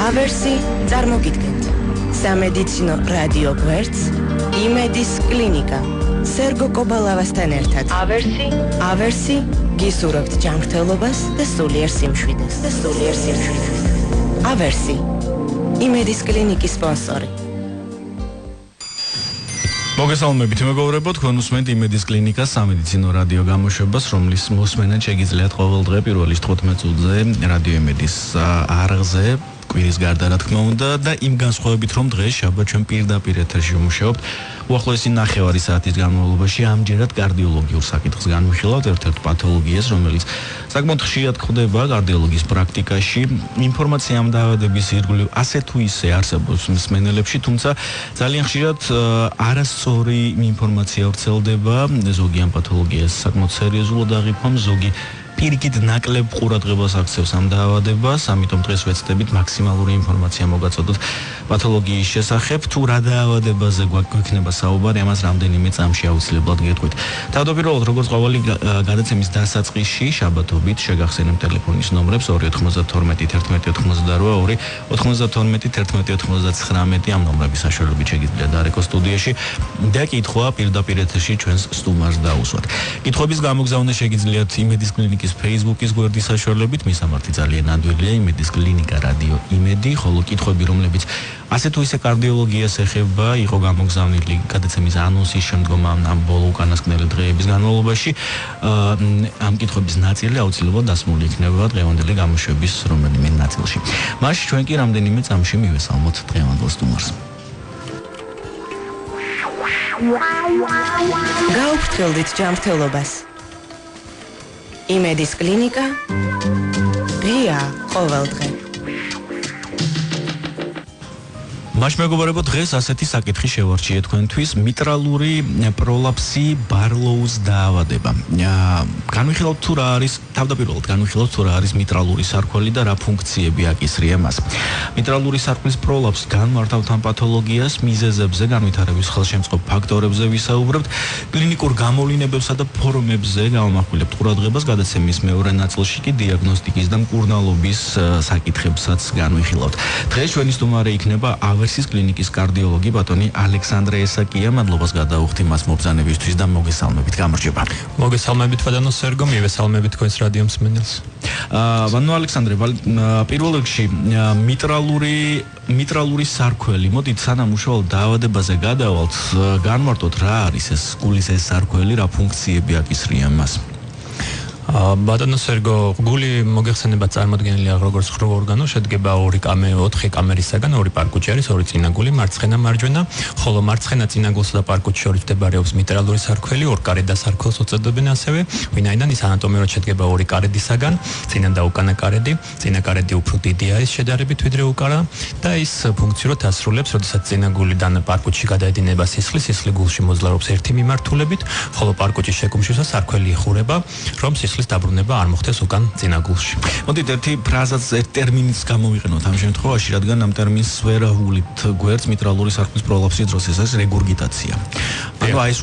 ავერსი წარმოგიდგენთ სამედიცინო რადიო გვერდს იმედის კლინიკა სერგო კობალავასთან ერთად. ავერსი გისურვებთ ჯანმრთელობას და სულიერ სიმშვიდეს. ავერსი იმედის კლინიკის სპონსორი. მოგესალმებით მეგობრებო, თქვენ უსმენთ იმედის კლინიკას სამედიცინო რადიო გამოშვებას, რომლის მოსმენად შეგიძლიათ ყოველ დღე 1-ში 15 წუთზე რადიო იმედის არხზე კვირის გარდა რა თქმა უნდა და იმ განსხვავებით რომ დღეს შაბათ ჩვენ პირდაპირ ეთერში ვმუშაობთ უახლოესი 9 საათის განმავლობაში ამჯერად კარდიოლოგიურ საკითხს განვიხილავთ ერთ-ერთ პათოლოგიას რომელიც საკმაოდ ხშირად ხდება კარდიოლოგიის პრაქტიკაში ინფორმაცია ამ დაავადების ირგვლივ ასე თუ ისე არსებობს მსმენელებში თუმცა ძალიან ხშირად არასწორი ინფორმაცია ვრცელდება ზოგი ამ პათოლოგიას საკმაოდ სერიოზულად აღიქვამს ზოგი პირიქით ნაკლებ ყურადღებას აქცევს ამ დაავადებას, ამიტომ დღეს ვეცდებით მაქსიმალური ინფორმაცია მოგაწოდოთ პათოლოგიის შესახებ, თუ რა დაავადებაზე გვექნება საუბარი, ამას რამდენიმე წამში აუცილებლად გეტყვით. თავდაპირველად როგორც ყოველი გადაცემის დასაწყისში, შაბათობით შეგახსენებთ ტელეფონის ნომრებს 292 11 88 2 92 11 99 ამ ნომრების საშუალებით შეგიძლიათ დარეკო სტუდიაში და კითხვა პირდაპირ ეთერში ჩვენს სტუმარს დაუსვათ. კითხვების გამოგზავნა შეგიძლიათ იმედის კლინიკის Facebook-ის გვერდის საშუალებით, მისამართი ძალიან ადვილია იმედის კლინიკა რადიო იმედი, ხოლო კითხვები, რომლებიც ასე თუ ისე კარდიოლოგიას ეხება, იყო გამოგზავნილი გადაცემის ანონსის შემდგომ ამ ბოლო უკანასკნელი დღეების განმავლობაში. ამ კითხვების ნაწილი აუცილებლად დასმული იქნება დღევანდელი გამოშვების რომელიმე ნაწილში. მაშინ ჩვენ კი რამდენიმე წამში მივესალმოთ დღევანდელ სტუმარს. გაუფრთხილდით ჯანმრთელობას. იმედის კლინიკა ღია ყოველდღე. მაშინ მეგობრებო დღეს ასეთი საკითხი შევარჩიეთ თქვენთვის მიტრალური პროლაფსი ბარლოუს დაავადება. განვიხილავთ თუ რა არის თავდაპირველად განვიხილავთ თუ რა არის მიტრალური სარქველი და რა ფუნქციები აკისრია მას. მიტრალური სარქლის პროლაფსი განმართავთ ამ პათოლოგიას მიზეზებზე, განვითარების ხელშემწყობ ფაქტორებზე ვისაუბრებთ, კლინიკურ გამოვლინებებსა და ფორმებზე გავამახვილებთ ყურადღებას გადაცემის მეორე ნაწილში კი დიაგნოსტიკის და მკურნალობის საკითხებსაც განვიხილავთ. დღეს ჩვენი სტუმარი იქნება ავერსის კლინიკის კარდიოლოგი ბატონი ალექსანდრე ესაკია, მადლობას გადაუხდი მას მობრძანებისთვის და მოგესალმებით, გამარჯობა. მოგესალმებით ბატონო სერგო, მივესალმებით თქვენს რადიო მსმენელს. ბატონო ალექსანდრე, პირველ რიგში მიტრალური სარქველი, მოდით სანამ უშუალოდ დაავადებაზე გადავალთ, განმარტოთ რა არის ეს გულის ეს სარქველი, რა ფუნქციები აკისრია მას. ბატონო სერგო, გული მოგეხსენებათ წარმოდგენილია როგორც ხროვ ორგანო, შედგება 4 კამერისაგან, 2 პარკუჩი არის, 2 წინა გული, მარცხენა მარჯვენა, ხოლო მარცხენა წინა გულსა და პარკუჩის შორის მდებარეობს მიტრალური სარქველი, ორკარედა სარქველს უწოდებენ ასევე, ვინაიდან ის ანატომიურად შედგება 2 კარედისაგან, წინა და უკანა კარედი, წინა კარედი უფრო დიდია ის შედარებით ვიდრე უკანა და ის ფუნქციურად ასრულებს, როდესაც წინა გულიდან პარკუჩში გადაედინება სისხლი, სისხლი გულში მოძლარობს ერთი მიმართულებით, ხოლო პარკუჩის შეკუმშვისას სარქველი იხურება, რომ სისხლის დაბრუნება არ მოხდეს უკან წინა გულში. მოდით ერთი ფრაზაც, ერთ ტერმინიც გამოვიყენოთ ამ შემთხვევაში, რადგან ამ ტერმინს ვერ აღვვლით გვერდს მიტრალური სარქლის პროლაფსის დროს, ეს არის რეგურგიტაცია. ანუ ეს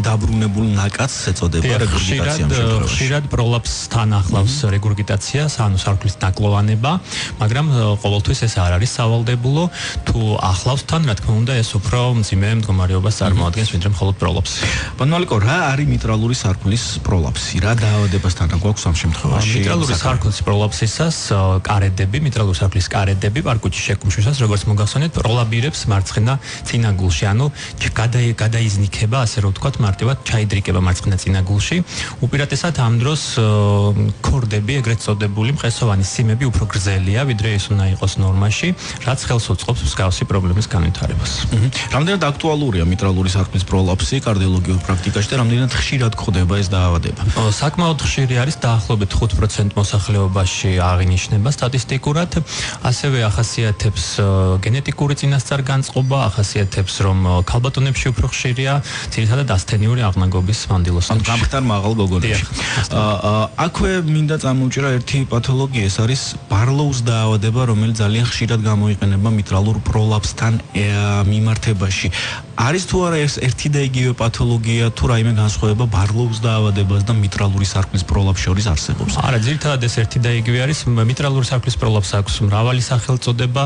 დაბრუნებულ ნაკადს ეწოდება რეგურგიტაცია ამ შემთხვევაში. ხშირად პროლაფსთან ახლავს რეგურგიტაციას, ანუ სარქლის ნაკლოვანება, მაგრამ ყოველთვის ეს არ არის სავალდებულო, თუ ახლავსთან, რა თქმა უნდა, ეს უფრო მძიმე მდგომარეობას წარმოადგენს, ვიდრე მხოლოდ პროლაფსი. ბატონო ალეკო, რა არის მიტრალური სარქლის პროლაფსი? რა დაავადებას გვაქვს ამ შემთხვევაში. მიტრალური სარქლის პროლაფსისას მიტრალური სარქლის კარედები პარკუჩის შეკუმშვისას, როგორც მოგახსენეთ, პროლაბირებს მარცხენა წინა გულში, ანუ გადაიზნიქება, ასე რომ ვთქვათ, მარტივად ჩაიდრიკება მარცხენა წინა გულში. უპირატესად ამ დროს ქორდები, ეგრეთ წოდებული მყესოვანი სიმები უფრო გრძელია, ვიდრე ის უნდა იყოს ნორმაში, რაც ხელს უწყობს მსგავსი პრობლემის განვითარებას. რამდენად აქტუალურია მიტრალური სარქლის პროლაფსი კარდიოლოგიურ პრაქტიკაში და რამდენად ხშირად გვხდება ეს დაავადება? საკმაოდ ხშირი არის, დაახლოებით 5% მოსახლეობაში აღინიშნება სტატისტიკურად, ასევე ახასიათებს გენეტიკური წინასწარ-განწყობა, ახასიათებს რომ ქალბატონებში უფრო ხშირია, ძირითადად ასთენიური აღნაგობის მანდილოსებში. ანუ გამხდარ მაღალ გოგონებში. აქვე მინდა წამოვჭირა ერთი პათოლოგია, ეს არის ბარლოუს დაავადება, რომელიც ძალიან ხშირად გამოიყენება მიტრალურ პროლაფსთან მიმართებაში. არის თუ არა ეს ერთი და იგივე პათოლოგია თუ რაიმე განსხვავება ბარლოუს დაავადებას და მიტრალური სარკმლის პროლაპს შორის არსებობს? არა, ძირითადად ეს ერთი და იგივე არის. მიტრალური სარკმლის პროლაპს აქვს მრავალი სახელწოდება.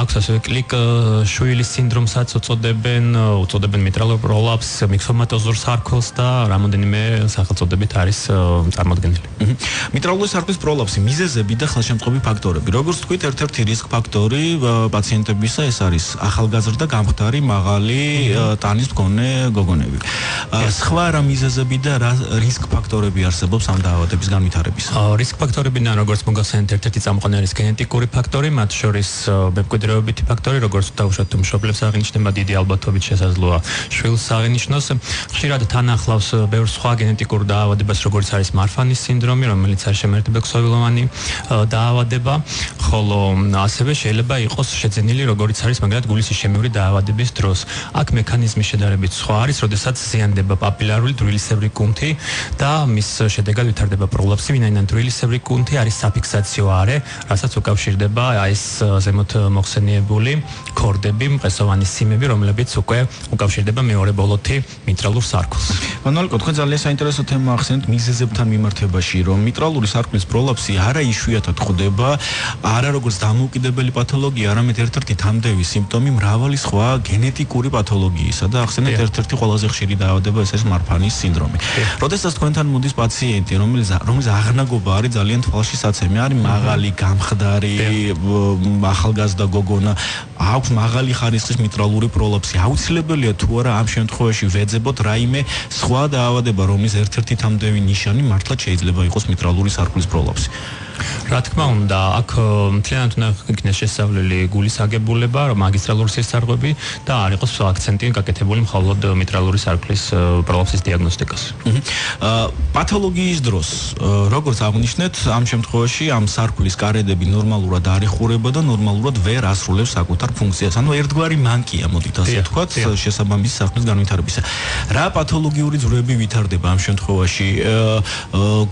აქვს ასევე კლიკ-შვილის სინდრომსაც უწოდებენ მიტრალურ პროლაპს, მიქსომატოზურ სარკმელს და რამოდენიმე სახელწოდებით არის წარმოდგენილი. მიტრალური სარკმლის პროლაპსი, მიზეზები და ხელშემწყობი ფაქტორები. როგორც თქვით, ერთ-ერთი რისკ ფაქტორი პაციენტებისა ეს არის ახალგაზრდა, გამხდარი, მაღალი ტანის მქონე გოგონები. სხვა რა მიზეზები და რა რისკ ფაქტორები არსებობს ამ დაავადების განვითარებისა? რისკ ფაქტორებიდან როგორც მოგახსენეთ, ერთ-ერთი წამყვანი არის გენეტიკური ფაქტორი, მათ შორის მემკვიდრეობითი ფაქტორი, როგორც დაუშვათ მშობლებს აღინიშნება, დიდი ალბათობით შესაძლოა შვილს აღინიშნოს. ხშირად თან ახლავს ბევრ სხვა გენეტიკურ დაავადებას, როგორც არის მარფანის სინდრომი, რომელიც არის შემერთებელქსოვილოვანი დაავადება, ხოლო ასევე შეიძლება იყოს შეძენილი, როგორც არის მაგალითად გულის იშემიური დაავადების დროს. აქ მექანიზმი შედარებით სხვა არის, როდესაც ზიანდება პაპილარული დრვილისებრი კუნთი და მის შედეგად ვითარდება პროლაპსი, ვინაიდან დრვილისებრი კუნთი არის საფიქსაციო არე, რასაც უკავშირდება ეს ზემოთ მოხსენიებული ქორდები, მყესოვანი სიმები, რომლებიც უკვე უკავშირდება მეორე ბოლოთი მიტრალურ სარკმელს. მანოლიკო, თქვენ ძალიან საინტერესო თემა ახსენეთ მიზეზებთან მიმართებაში, რომ მიტრალური სარკმლის პროლაპსი არა იშვიათად ხდება, არა როგორც დამოუკიდებელი პათოლოგია, არამედ ერთ-ერთი თანდევი სიმპტომი მრავალი სხვა გენეტიკური პათოლოგიისა და ახსენეთ ერთ-ერთი ყველაზე ხშირი დაავადება ეს არის მარფანის სინდრომი. როდესაც თქვენთან მოდის პაციენტი, რომელიც აღნაგობა არის ძალიან თვალში საცემი, არის მაღალი, გამხდარი, ახალგაზრდა გოგონა, აქვს მაღალი ხარისხის მიტრალური პროლაპსი. აუცილებელია თუ არა ამ შემთხვევაში ვეძებოთ რაიმე სხვა დაავადება, რომლის ერთ-ერთი თამდევი ნიშანი მართლაც შეიძლება იყოს მიტრალური სარკმლის პროლაპსი. რა თქმა უნდა, აქ მთლიანად უნდა იქნეს შესწავლილი გულის აგებულება, მაგისტრალური სისხლძარღვები და არ იყოს აქცენტი გაკეთებული მხოლოდ მიტრალური სარკმლის პროლაპსის დიაგნოსტიკაზე. პათოლოგიის დროს, როგორც აღნიშნეთ, ამ შემთხვევაში ამ სარკმლის კარედები ნორმალურად არ იხურება და ნორმალურად ვერ ასრულებს საკუთარ ფუნქციას. ანუ ერთგვარი მანკია, მოდით ასე ვთქვათ, შესაბამისი სარკმლის განვითარებისა. რა პათოლოგიური ძვრები ვითარდება ამ შემთხვევაში?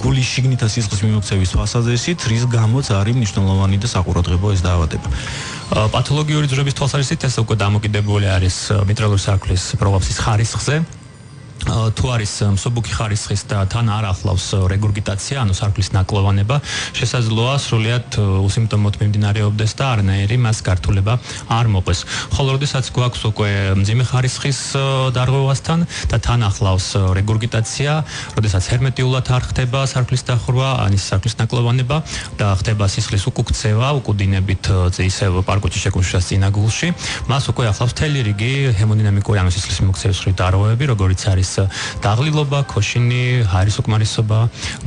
გულის შიგნით სისხლის მიმოქცევის თვალსაზრისით რის გამოც არის მნიშვნელოვანი და საყურადღებო ეს დაავადება. პათოლოგიური ძვრების თვალსაზრისით ეს უკვე დამოკიდებული არის მიტრალური სარკმლის პროლაპსის ხარისხზე. თუ არის მსუბუქი ხარისხის და თან არ ახლავს რეგურგიტაცია, ანუ სარკმლის ნაკლოვანება, შესაძლოა სრულიად უსიმპტომოდ მიმდინარეობდეს და არანაირი მას გართულება არ მოყვეს. ხოლო როდესაც გვაქვს უკვე მძიმე ხარისხის დარღვევასთან და თან ახლავს რეგურგიტაცია, როდესაც ჰერმეტიულად არ ხდება სარკმლის დახრვა, ან სარკმლის ნაკლოვანება და ხდება სისხლის უკუქცევა, უკუდინებით ისევ პარკუჩის შეკუმშვას წინაგულში, მას უკვე ახლავს მთელი რიგი ჰემოდინამიკური, ანუ სისხლის მიმოქცევის ხრი დარღვევები, როგორიც არის დაღლილობა, ქოშინი, ჰაერის უკმარისობა,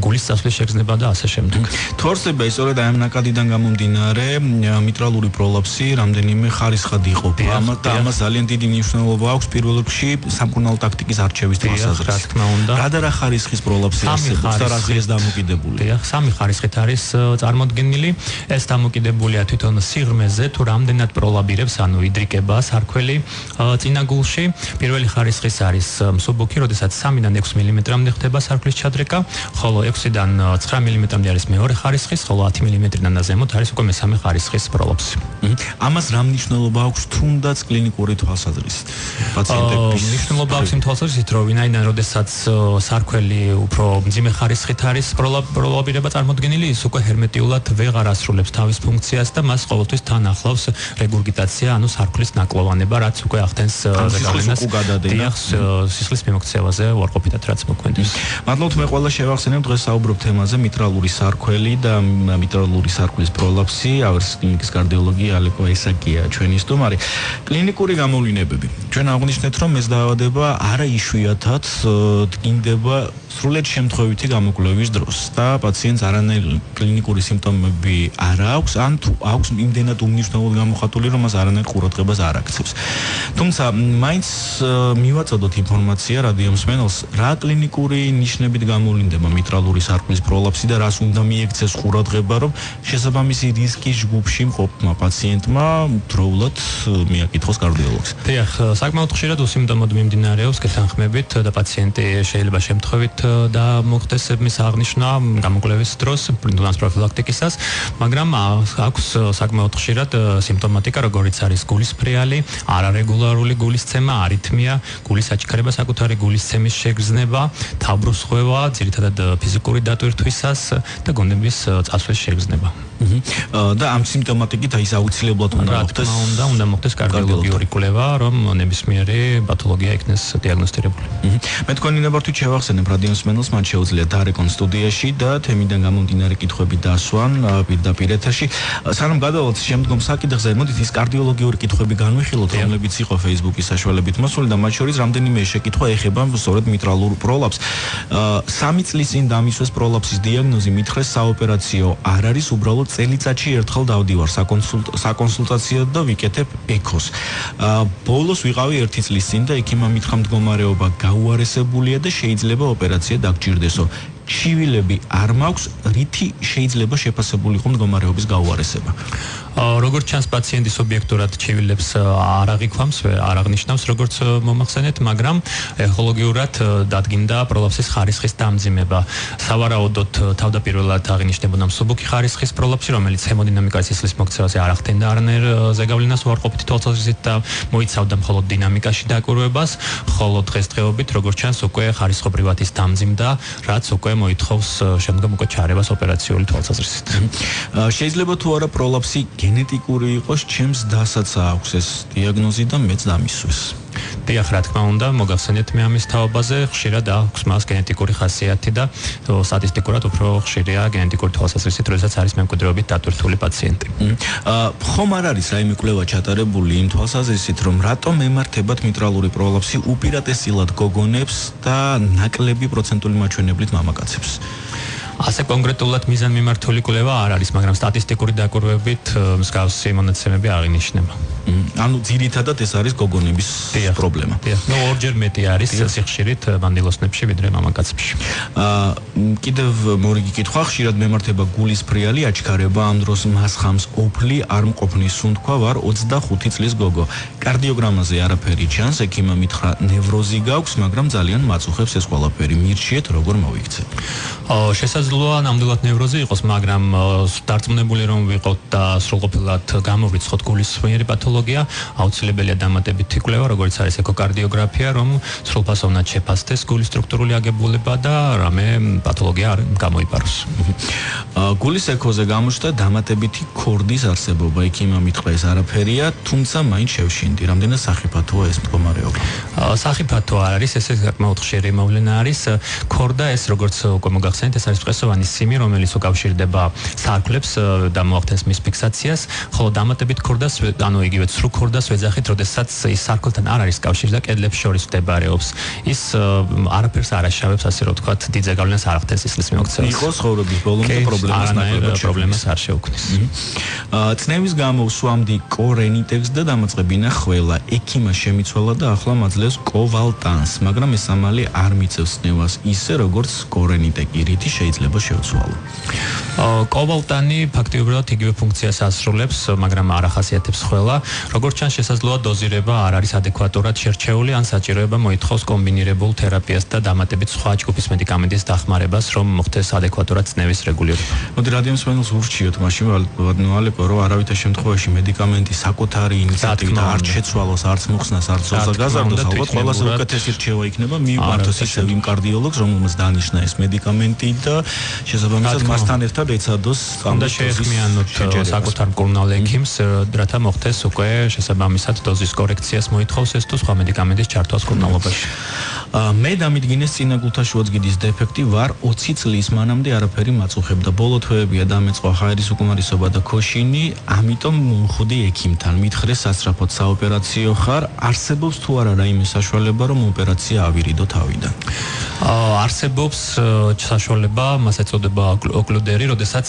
გულის წასვლის შეგრძნება და ასე შემდეგ. თუ არსება ისწორედ ამ ნაკადიდან გამომდინარე მიტრალური პროლაპსი რამდენიმე ხარისხად იყოფა. ამას ძალიან დიდი მნიშვნელობა აქვს პირველ რიგში სამკურნალო ტაქტიკის არჩევის თვალსაზრისით. რა თქმა უნდა. რა და რა ხარისხის პროლაპსი არსებობს და რა ღიეს დამოკიდებული? სამი ხარისხით არის წარმოდგენილი. ეს დამოკიდებულია თვითონ სიღრმეზე, თუ რამდენად პროლაბირებს, ანუ იდრიკება სარქველი წინაგულში. პირველი ხარისხის არის მსუბუქი, როდესაც 3-დან 6 მმ-მდე ხდება სარკმლის ჩადრეკა, ხოლო 6-დან 9 მმ-მდე არის მეორე ხარისხის, ხოლო 10 მმ-დან და ზემოთ არის უკვე მესამე ხარისხის პროლაპსი. ამას რა მნიშვნელობა აქვს თუნდაც კლინიკური თვალსაზრისით? პაციენტების მნიშვნელობა აქვს იმ თვალსაზრისით, რომ ვინაიდან როდესაც სარქველი უფრო მძიმე ხარისხით არის პროლაბირება წარმოდგენილი, ის უკვე ჰერმეტიულად ვეღარ ასრულებს თავის ფუნქციას და მას ყოველთვის თან ახლავს რეგურგიტაცია, ანუ სარკმლის ნაკლოვანება, რაც უკვე ახდენს ზეგავლენას სისხლის მიმოქცევაზე უარყოფითად რაც მოქმედებს. მადლობთ, მე ყველა შევახსენებ დღეს საუბრობ თემაზე მიტრალური სარქველი და მიტრალური სარკმლის პროლაპსი. ავერსის კლინიკის კარდიოლოგი ალეკო ესაკია ჩვენი სტუმარი. კლინიკური გამოვლინებები. ჩვენ აღნიშნეთ, რომ ეს დაავადება არა იშვიათად დგინდება სრულიად შემთხვევითი გამოკვლევის დროს და პაციენტს არანაირი კლინიკური სიმპტომები არ აქვს, ან თუ აქვს იმდენად უმნიშვნელოდ გამოხატული, რომ მას არანაირ ყურადღებას არ აქცევს. თუმცა მაინც მივაწოდოთ ინფორმაცია, რადიო მსმენელს, რა კლინიკური ნიშნებით გამოვლინდება მიტრალური სარკმლის პროლაფსი და რას უნდა მიექცეს ყურადღება, რომ შესაბამისი რისკის ჯგუფში მყოფმა პაციენტმა დროულად მიაკითხოს კარდიოლოგს. დიახ, საკმაოდ ხშირად უსიმპტომოდ მიმდინარეობს კეთანხმებით და პაციენტი შეიძლება შემთხვევით და მოხდეს მის აღნიშვნა გამოკვლევის დროს, პროფილაქტიკისას, მაგრამ აქვს საკმაოდ ხშირად სიმპტომატიკა, როგორიც არის გულის ფრიალი, არარეგულარული გულისცემა, არითმია, გულის აჩქარება საკუთარი გულისცემის შეგრძნება, თავბრუსხვევა, ძირითადად ფიზიკური დატვირთვისას და გონების წასვლის შეგრძნება. და ამ სიმპტომატიკით ის აუცილებლად უნდა მოხდეს კარდიოლოგიური კვლევა, რომ ნებისმიერი პათოლოგია იქნეს დიაგნოსტირებული. მე თქვენი ნებართვით შევახსენებ რადიო მსმენელს, მათ შეუძლია დარეკონ სტუდიაში და თემიდან გამომდინარე კითხვები დასვან პირდაპირ ეთერში. სანამ გადავალთ შემდგომ საკითხზე, მოდით ის კარდიოლოგიური კითხვები განვიხილოთ, რომლებიც იყო Facebook-ის საშუალებით მოსული და მათ შორის რამდენიმე შეკითხვა ეხება სწორედ მიტრალურ პროლაპსს. 3 წლის წინ დამისვეს პროლაპსის დიაგნოზი, მითხრეს საოპერაციო არ არის, უბრალოდ წელიწადში ერთხელ დავდივარ საკონსულტაციო და ვიკეთებ ეკოს. ბოლოს ვიყავი 1 წლის წინ და ექიმმა მითხრა მდგომარეობა გაუარესებულია და შეიძლება ოპერაცია დაგჭირდესო. ჩივილები არ მაქვს, რითი შეიძლება შეფასებულიყო მდგომარეობის გაუარესება. როგორც ჩანს პაციენტი სუბიექტურად ჩივილებს არ აღიქვამს, არ აღნიშნავს როგორც მომახსენეთ, მაგრამ ეხოლოგიურად დადგინდა პროლაპსის ხარისხის დამძიმება. სავარაუდოდ თავდაპირველად აღინიშნებოდა მსუბუქი ხარისხის პროლაპსი, რომელიც ჰემოდინამიკայի სისხლის მოქცევაზე არ ახდენდა არანაირ ზეგავლენას უარყოფითი თვალსაზრისით და მოიცავდა მხოლოდ დინამიკაში დაკვირვებას, ხოლო დღესდღეობით როგორც ჩანს უკვე ხარისხობრივად ის დამძიმდა, რაც უკვე მოითხოვს შემდგომ უკვე ჩარევას ოპერაციული თვალსაზრისით. შეიძლება თუ არა პროლაპსი გენეტიკური იყოს, ჩემს დასაც აქვს ეს დიაგნოზი და მეც დამისვეს. დიახ, რა თქმა უნდა, მოგახსენეთ მე ამის თაობაზე, ხშირად აქვს მას გენეტიკური ხასიათი და სტატისტიკურად უფრო ხშირია გენეტიკური თვალსაზრისით, როდესაც არის მემკვიდრეობით დატვირთული პაციენტი. ხომ არ არის რაიმე კვლევა ჩატარებული იმ თვალსაზრისით, რომ რატომ ემართებათ მიტრალური პროლაპსი უპირატესილად გოგონებს და ნაკლები პროცენტული მაჩვენებლით მამაკაცებს? ასე კონკრეტულად მიზანმიმართული კვლევა არ არის, მაგრამ სტატისტიკური დაკვირვებით მსგავსი მონაცემები აღინიშნება. ანუ ძირითადად ეს არის გოგონების პრობლემა. ნუ ორჯერ მეტი არის სიხშირით მანდილოსნებში ვიდრე მამაკაცებში. კიდევ მორიგი კითხვა, ხშირად მემართება გულის ფრიალი, აჩქარება, ამ დროს მას ხამს ოფლი, არ მყოფნის სუნთქვა, ვარ 25 წლის გოგო. კარდიოგრამაზე არაფერი ჩანს, ექიმმა მითხრა ნევროზი გაქვს, მაგრამ ძალიან მაწუხებს ეს ყველაფერი. მირჩიეთ, როგორ მოვიქცე. შესაძლოა ნამდვილად ნევროზი იყოს, მაგრამ დარწმუნებული რომ ვიყოთ და სრულყოფილად გამოვიცხოთ გულისმიერი პათოლოგია, აუცილებელია დამატებითი კვლევა, როგორც არის ეკოკარდიოგრაფია, რომ სრულფასოვნად შეფასდეს გულის სტრუქტურული აგებულება და რამე პათოლოგია არ გამოიპაროს. გულის ეკოზე გამოჩნდა დამატებითი ქორდის არსებობა, ექიმმა მითხრა ეს არაფერია, თუმცა მაინც შევშინდი, რამდენად სახიფათოა ეს მდგომარეობა. სახიფათო არ არის, ეს საკმაოდ ხშირი მოვლენა არის. ქორდა ეს როგორც უკვე მოგახსენეთ, ეს არის წესოვანი სიმი, რომელიც უკავშირდება სარკმლებს და მოახდენს მის ფიქსაციას, ხოლო დამატებით ქორდას, ანუ იგივე ცრუ ქორდას ვეძახით, როდესაც ის სარკმელთან არ არის კავშირი და კედლებს შორის მდებარეობს. ის არაფერს არ აშავებს, ასე რომ ვთქვათ, დიდ ზეგავლენას არ ახდენს სისხლის მოქცევას. იყოს ხოვრების ბოლომდე პრობლემას არ შეუქმნის. წნევის გამო სვამდი კორენიტექს და დამაწყებინა ხველა. ექიმა შემიცვალა და ახლა მაძლევს კოვალტანს, მაგრამ ეს ამალი არ მიწევს წნევას ისე როგორც კორენიტეკი, რითი შეიძლება შევცვალო. კოვალტანი ფაქტიურად იგივე ფუნქციას ასრულებს, მაგრამ არ ახასიათებს ხველა. როგორც ჩანს, შესაძლოა დოზირება არ არის ადეკვატურად შერჩეული, ან საჭიროება მოითხოვს კომბინირებულ თერაპიას და დამატებით სხვა ჯგუფის მედიკამენტის დახმარებას, რომ მოხდეს ადეკვატურად წნევის რეგულირება. მოდი რადიო მსმენელს ურჩიოთ მაშინ ვალეპო, რომ არავითარ შემთხვევაში მედიკამენტი საკუთარი ინიციატივით არ შეცვალოს, არც მოხსნას, არც ზოგადად გაზარდოს, ალბათ ყველაზე უკეთესი რჩევა იქნება მივიყვანოს ისევ იმ კარდიოლოგს, რომელმაც დანიშნა ეს მედიკამენტი და შესაბამისად მასთან ერთად ეცადოს უნდა შეეხმიანოთ საკუთარ მკურნალ ექიმს, რათა მოხდეს უკვე შესაბამისად დოზის კორექციას მოითხოვს ეს თუ სხვა მედიკამენტის ჩართვას მკურნალობაში. მე დამიდგინეს წინა გულთაშუაძგიდის დეფექტი, ვარ 20 წლის, მანამდე არაფერი მაწუხებდა. ბოლო თვეებია დამეწყვა ჰაერის უკმარისობა და ქოშინი, ამიტომ მომხდი ექიმთან. მითხრეს სასწრაფოდ საოპერაციო ხარ, არსებობს თუ არა რაიმე საშუალება, რომ ოპერაცია ავირიდო თავიდან? არსებობს საშუალება, მას ეწოდება ოკლუდერი, როდესაც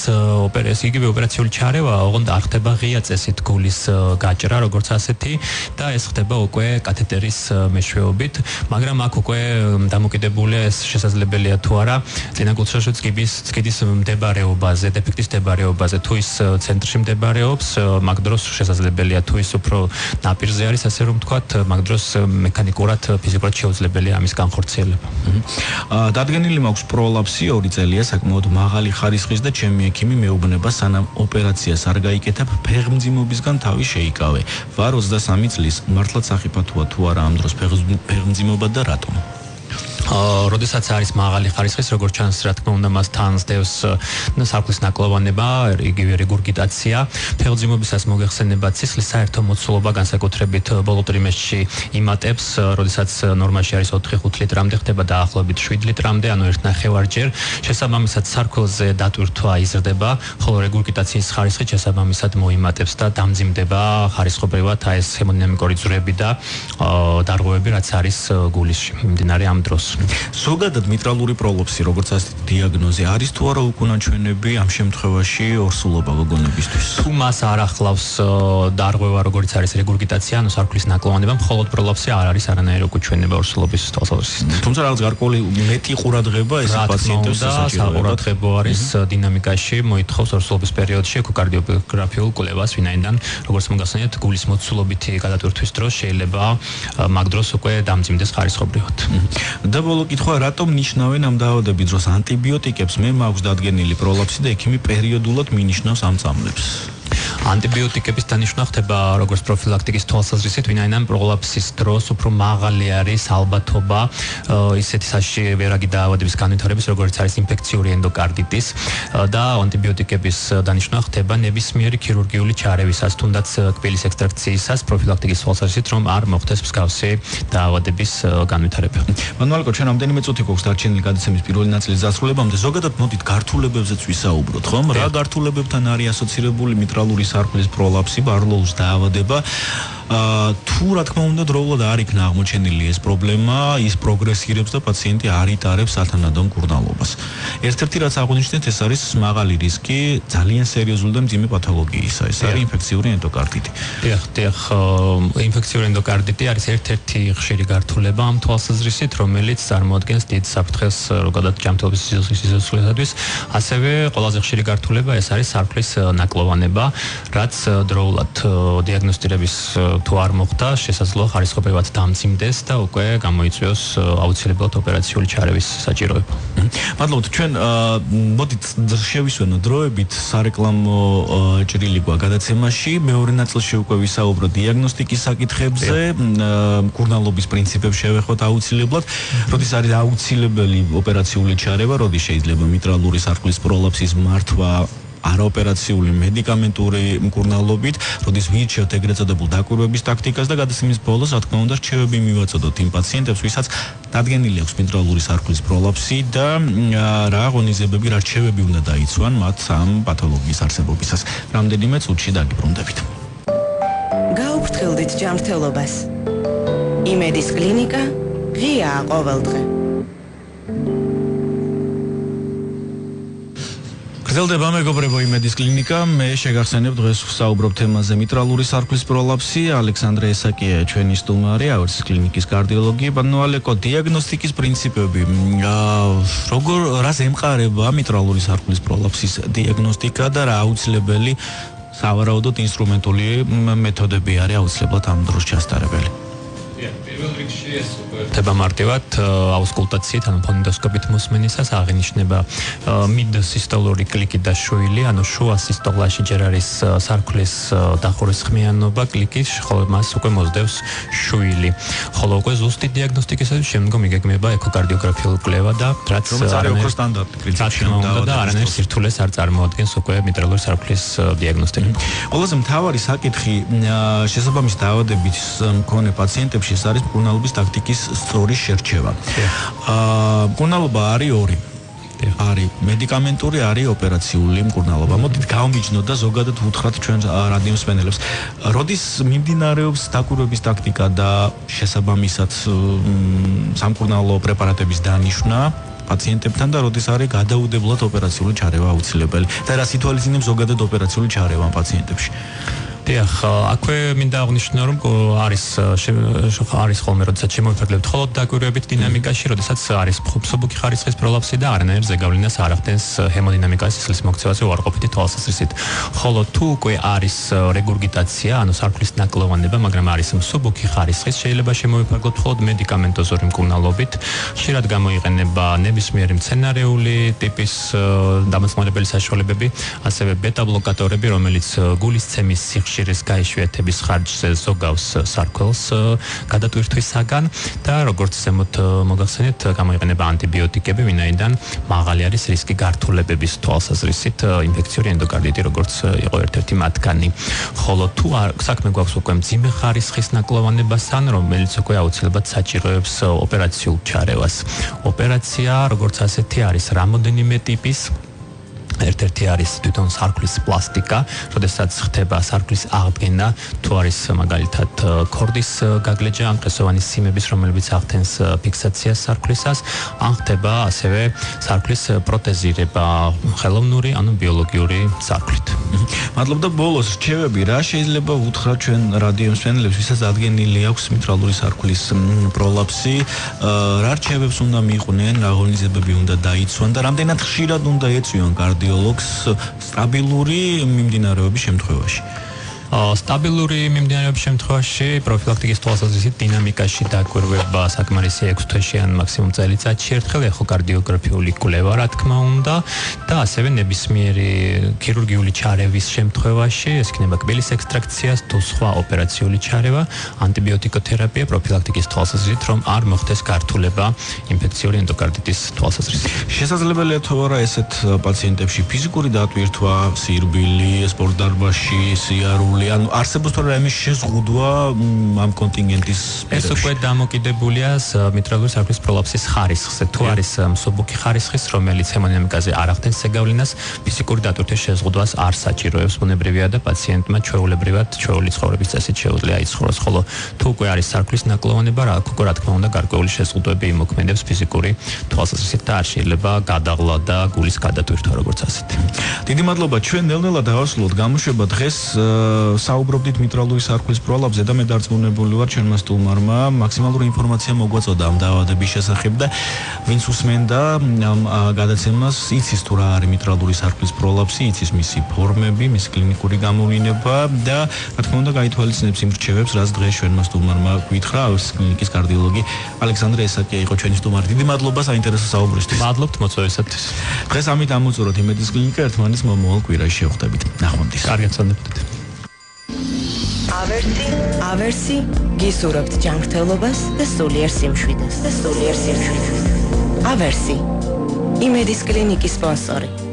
იგივე ოპერაციული ჩარევა, ოღონდ არ ხდება ღია წესით გულის გაჭრა, როგორც ასეთი და ეს ხდება უკვე კათეტერის მეშვეობით, მაგრამ აქ უკვე დამოკიდებულია ეს შესაძლებელია თუ არა წინაგულშეში წკიდის მდებარეობაზე, დეფექტის მდებარეობაზე, თუ ის ცენტრში მდებარეობს, მაგ დროს შესაძლებელია, თუ ის უფრო ნაპირზე არის, ასე რომ ვთქვათ, მაგ დროს მექანიკურად, ფიზიკურად შეუძლებელია ამის განხორციელება. დადგენილი მაქვს პროლაფსი 2 წელია, საკმაოდ მაღალი ხარისხის და ჩემი ექიმი მეუბნება, სანამ ოპერაციას არ გაიკეთებ, ფეხმძიმობისგან თავი შეიკავე. ვარ 23 წლის, მართლაც სახიფათოა თუ არა ამ დროს ფეხმძიმობა და რატომ? როდესაც არის მაღალი ხარისხის, როგორც ჩანს, რა თქმა უნდა, მას თან სდევს საფლის ნაკლოვანება, იგივე რეგურგიტაცია, ფეხმძიმობისას მოგეხსენება ციხლის საერთო მოცულობა განსაკუთრებით ბოლო ტრიმესტრში იმატებს, როდესაც ნორმაში არის 4-5 ლიტრამდე, ხდება დაახლოებით 7 ლიტრამდე, ანუ 1.5-ჯერ. შესაბამისად, სარქველზე დატვირთვა იზრდება, ხოლო რეგურგიტაციის ხარისხი შესაბამისად მოიმატებს და დამძიმდება ხარისხობრივად ეს ჰემოდინამიკური ძვრები და დარღვევები, რაც არის გულისში მიმდინარე ამ დროს. ზოგადად მიტრალური პროლაფსი, როგორც ასეთი დიაგნოზი, არის თუ არა უკანაჩვენები ამ შემთხვევაში ორსულობა გოგონებისთვის? თუ მას არ ახლავს დარღვევა, როგორც არის რეგურგიტაცია, ანუ სარქლის ნაკლოვანება, მხოლოდ პროლაფსი არ არის არანაირი უკანაჩვენება ორსულობის თვალსაზრისით. თუმცა რაღაც გარკვეული მეტი ყურადღება ეს პაციენტებს საყურადღებო არის დინამიკაში, მოითხოვს ორსულობის პერიოდში ეკოკარდიოგრაფიულ კვლევას, ვინაიდან როგორც მოგახსენეთ, გულის მოცულობითი გადატვირთვის დროს შეიძლება მაგ დროს უკვე დამძიმდეს ხარისხობრივად. და ბოლო კითხვა, რატომ ნიშნავენ ამ დაავადების დროს ანტიბიოტიკებს? მე მაქვს დადგენილი პროლაფსი და ექიმი პერიოდულად მინიშნავს ამ წამლებს. ანტიბიოტიკების დანიშნვა ხდება როგორც პროფილაქტიკის თვალსაზრისით, ვინაიდან პროლაფსის დროს უფრო მაღალი არის ალბათობა ისეთი საშიში ვერაგი დაავადების განვითარების, როგორც არის ინფექციური ენდოკარდიტის და ანტიბიოტიკების დანიშნვა ხდება ნებისმიერი ქირურგიული ჩარევისას, თუნდაც კბილის ექსტრაქციისას, პროფილაქტიკის თვალსაზრისით, რომ არ მოხდეს მსგავსი დაავადების განვითარება. მანუალკო, ჩვენ ამდენიმე წუთი გვაქვს დარჩენილი გადაცემის პირველი ნაწილის დასრულებამდე. ზოგადად მოდით გართულებებზეც ვისაუბროთ, ხომ? რა გართულებებთან არის ასოცირებული მიტრალური სარქლის პროლაფსი, ბარლოუს დაავადება? თუ რა თქმა უნდა დროულად არ იქნა აღმოჩენილი ეს პრობლემა, ის პროგრესირებს და პაციენტი არ იტარებს სათანადო მკურნალობას. ერთ-ერთი რაც აღვნიშნეთ, ეს არის მაღალი რისკი ძალიან სერიოზული და მძიმე პათოლოგიისა, ეს არის ინფექციური ენდოკარდიტი. დიახ, ინფექციური ენდოკარდიტი არის ერთ-ერთი ხშირი გართულება ამ თვალსაზრისით, რომელიც წარმოადგენს დიდ საფრთხეს ზოგადად ჯანმრთელობის სიცოცხლისათვის. ასევე ყველაზე ხშირი გართულება ეს არის სარქლის ნაკლოვანება, რაც დროულად დიაგნოსტირების თუ არ მოხდა, შესაძლოა ხარისხობრივად დამძიმდეს და უკვე გამოიწვიოს აუცილებლად ოპერაციული ჩარევის საჭიროება. მადლობთ, ჩვენ მოდით შევისვენოთ დროებით სარეკლამო ჭრილი გვაქვს გადაცემაში. მეორე ნაწილში უკვე ვისაუბროთ დიაგნოსტიკის საკითხებზე, მკურნალობის პრინციპებს შევეხოთ აუცილებლად. როდის არის აუცილებელი ოპერაციული ჩარევა, როდის შეიძლება მიტრალური სარქლის პროლაფსის მართვა არაოპერაციული მედიკამენტური მკურნალობით, როდის ვირჩევთ ეგრეთ წოდებულ დაკვირვების ტაქტიკას და გადაცემის ბოლოს, რა თქმა უნდა, რჩევები მივაწოდოთ იმ პაციენტებს, ვისაც დადგენილი აქვს მიტრალური სარქლის პროლაფსი და რა აღონიზებები, რა რჩევები უნდა დაიცვან მათ ამ პათოლოგიის არსებობისას. რამდენიმე წუთში დაგიბრუნდებით. გაუფრთხილდით ჯანმრთელობას. იმედის კლინიკა ღიაა ყოველდღე. გრძელდება მეგობრებო იმედის კლინიკა. მე შეგახსენებ დღეს ვსაუბრობ თემაზე მიტრალური სარქლის პროლაფსი. ალექსანდრე ესაკია ჩვენი სტუმარი, აორცის კლინიკის კარდიოლოგი. ბანუალეკო, დიაგნოსტიკის პრინციპები. რას ემყარება მიტრალური სარქლის პროლაფსის დიაგნოსტიკა და რა აუცილებელი სავარაუდოდ ინსტრუმენტული მეთოდები არის აუცილებლად ამ დროს ჩასტარებელი? პირველ რიგში ეს ხდება მარტივად აუსკულტაციით, ანუ ფონენდოსკოპით მოსმენისას აღინიშნება მიდსისტოლური კლიკი და შვილი, ანუ შუა სისტოლაში ჯერ არის სარქლის დახურისხმიანობა კლიკის, ხოლო მას უკვე მოსდევს შვილი. ხოლო უკვე ზუსტი დიაგნოსტიკისათვის შემდგომ იგეგმება ეკოკარდიოგრაფიული კვლევა და რაც არის უფრო სტანდარტი პრინციპში და არანაირ სირთულეს არ წარმოადგენს უკვე მიტრალური სარქლის დიაგნოსტიკა. ყველაზე მთავარი საკითხი შესაბამის დაავადების მქონე პაციენტებში ეს არის მკურნალობის ტაქტიკის სწორი შერჩევა. მკურნალობა არის ორი. არის მედიკამენტური, არის ოპერაციული მკურნალობა. მოდით გავმიჯნოთ და ზოგადად უთხრათ ჩვენ რადიო მსმენელებს. როდის მიმდინარეობს დაკვირვების ტაქტიკა და შესაბამისად სამკურნალო პრეპარატების დანიშვნა პაციენტებთან და როდის არის გადაუდებლად ოპერაციული ჩარევა აუცილებელი და რა სიტუაციებს ზოგადად ოპერაციული ჩარევა პაციენტებში? დიახ, აქვე მინდა აღნიშნო, რომ არის ხოლმე, როდესაც შემოვიფარგლებთ მხოლოდ დაკვირვებით დინამიკაში, როდესაც არის მსუბუქი ხარისხის პროლაფსი და არანაირ ზეგავლენას არ ახდენს ჰემოდინამიკას სისხლის მოქცევაზე უარყოფითი თვალსაზრისით. ხოლო თუ უკვე არის რეგურგიტაცია, ანუ სარქლის ნაკლოვანება, მაგრამ არის მსუბუქი ხარისხის, შეიძლება შემოვიფარგლოთ მხოლოდ მედიკამენტოზური მკურნალობით. ხშირად გამოიყენება ნებისმიერი მცენარეული ტიპის დამასწავლებელი საშუალებები, ასევე ბეტა-ბლოკატორები, რომელიც გულისცემის სიხშირის გაიშვიათების ხარჯზე ზოგავს სარქველს გადატვირთვისაგან და როგორც ზემოთ მოგახსენეთ, გამოიყენება ანტიბიოტიკები, ვინაიდან მაღალი არის რისკი გართულებების თვალსაზრისით ინფექციური ენდოკარდიტი, როგორც იყო ერთ-ერთი მათგანი. ხოლო თუ საქმე გვაქვს უკვე მძიმე ხარისხის ნაკლოვანებასთან, რომელიც უკვე აუცილებლად საჭიროებს ოპერაციულ ჩარევას. ოპერაცია, როგორც ასეთი, არის რამოდენიმე ტიპის. ერთ-ერთი არის თვითონ სარქლის პლასტიკა, როდესაც ხდება სარქლის აღდგენა, თუ არის მაგალითად ქორდის გაგლეჯა, ან პრესოვანი სიმების, რომელიც ახდენს ფიქსაციას სარქლისას, ან ხდება ასევე სარქლის პროტეზირება ხელოვნური, ანუ ბიოლოგიური სარქლით. მადლობა. ბოლოს რჩევები რა შეიძლება უთხრათ ჩვენ რადიო მსმენელებს, ვისაც ადგენილი აქვს მიტრალური სარქლის პროლაფსი, რა რჩევებს უნდა მიიღნენ, რა ღონისძიებები უნდა დაიცვან და რამდენად ხშირად უნდა ეწვიონ კარდიოლოგს სტაბილური მიმდინარეობის შემთხვევაში? სტაბილური მიმდინარეობის შემთხვევაში პროფილაქტიკის თვალსაზრისით დინამიკაში დაკვირვება საკმარისი 6 თვეში ან მაქსიმუმ წელიწადში ერთხელ ეხოკარდიოგრაფიული კვლევა, რა თქმა უნდა, და ასევე ნებისმიერი ქირურგიული ჩარევის შემთხვევაში, ეს იქნება კბილის ექსტრაქცია, თუ სხვა ოპერაციული ჩარევა, ანტიბიოტიკოთერაპია პროფილაქტიკის თვალსაზრისით, რომ არ მოხდეს გართულება ინფექციური ენდოკარდიტის თვალსაზრისით. შესაძლებელია თუ არა ესეთ პაციენტებში ფიზიკური დატვირთვა, სირბილი, სპორტდარბაზში, სიარული, ანუ არსებობს თუ არა ამის შეზღუდვა ამ კონტინგენტის ეს უკვე დამოკიდებულია მიტრალური სარქლის პროლაფსის ხარისხზე. თუ არის მსუბუქი ხარისხის, რომელიც ჰემოდინამიკაზე არ ახდენს ზეგავლენას, ფიზიკური დატვირთვის შეზღუდვას არ საჭიროებს ბუნებრივია და პაციენტმა ჩვეულებრივად ჩვეული ცხოვრების წესით შეუძლია იცხოვროს. ხოლო თუ უკვე არის სარქლის ნაკლოვანება, რა თქმა უნდა, გარკვეული შეზღუდვები იმოქმედებს ფიზიკური თვალსაზრისით და არ შეიძლება გადაღლა და გულის გადატვირთვა როგორც ასეთი. დიდი მადლობა. ჩვენ ნელ-ნელა დავასრულოთ გამოშვება დღეს. საუბრობდით მიტრალური სარქლის პროლაფსზე და მე დარწმუნებული ვარ ჩვენმა სტუმარმა მაქსიმალური ინფორმაცია მოგვაწოდა ამ დაავადების შესახებ და ვინც უსმენდა ამ გადაცემას, იცის თუ რა არის მიტრალური სარქლის პროლაფსი, იცის მისი ფორმები, მისი კლინიკური გამოვლინება და რა თქმა უნდა გაითვალისწინებს იმ რჩევებს, რაც დღეს ჩვენმა სტუმარმა გითხრა, კლინიკის კარდიოლოგი ალექსანდრე ესაკია იყო ჩვენი სტუმარი. დიდი მადლობა საინტერესო საუბრისთვის. მადლობთ მოწვევისათვის. დღეს ამით ამოწუროთ იმედის კლინიკა, ერთმანეთს მომავალ კვირაში შევხვდებით. ნახვამდის. კარგად წონებოდეთ. ავერსი გისურვებთ ჯანმრთელობას და სულიერ სიმშვიდეს. ავერსი იმედის კლინიკის სპონსორი.